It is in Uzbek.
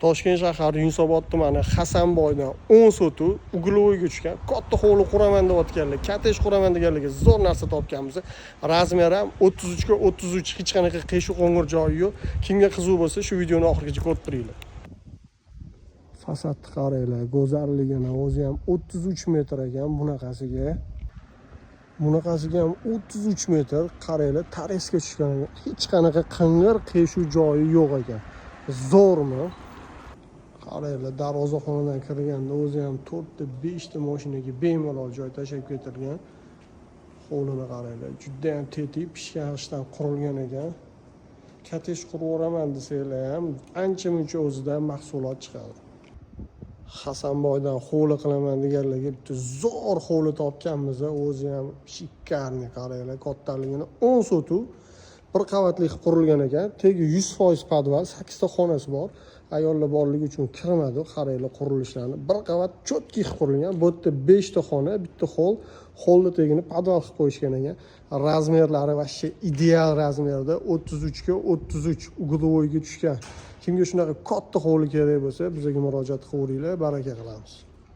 Toshkent shahar Yunusobod tumani Hasanboydan 10 sotu uglovoyga tushgan katta hovli quraman deyotganlar, kottej quraman deganlarga zo'r narsa topganmiz. Razmeri ham 33 ga 33, hech qanaqa qiyshiq qo'ng'ir joyi yo'q. Kimga qiziq bo'lsa, shu videoni oxirigacha ko'rib turinglar. Fasadni qaranglar, go'zalligini o'zi ham 33 metr ekan bunaqasiga. Bunaqasiga ham 33 metr, qaranglar, taresga tushgan. Hech qanaqa qing'ir qiyshiq joyi yo'q ekan. Zo'rmi? Qaranglar, darvozaxonadan kirganda o'zi ham 4 ta 5 ta mashinaga bemalol joy tashab ketilgan. Hovlini qaranglar, juda ham tetik, pishgan qurilgan ekan. Kottej qurib o'raman desanglar ham ancha-muncha o'zidan mahsulot chiqadi. Hasanboydan hovli qilaman deganlarga bitta zo'r hovli topganmiz. O'zi ham shikarni qaranglar, kattaligini 10 sotu bir qavatli qilib qurilgan ekan. Tegi 100% podval, 8 ta xonasi bor. Ayollar borligi uchun kirmadi, qaranglar qurilishlarni. Bir qavat cho'tki qilib qurilgan. Bu yerda 5 ta xona, bitta hol, holni tegini podval qilib qo'yishgan ekan. Razmerlari vashshe ideal razmerda 33 ga 33 uglovoyga tushgan. Kimga shunaqa katta hovli kerak bo'lsa, bizga murojaat qilaveringlar, baraka qilamiz.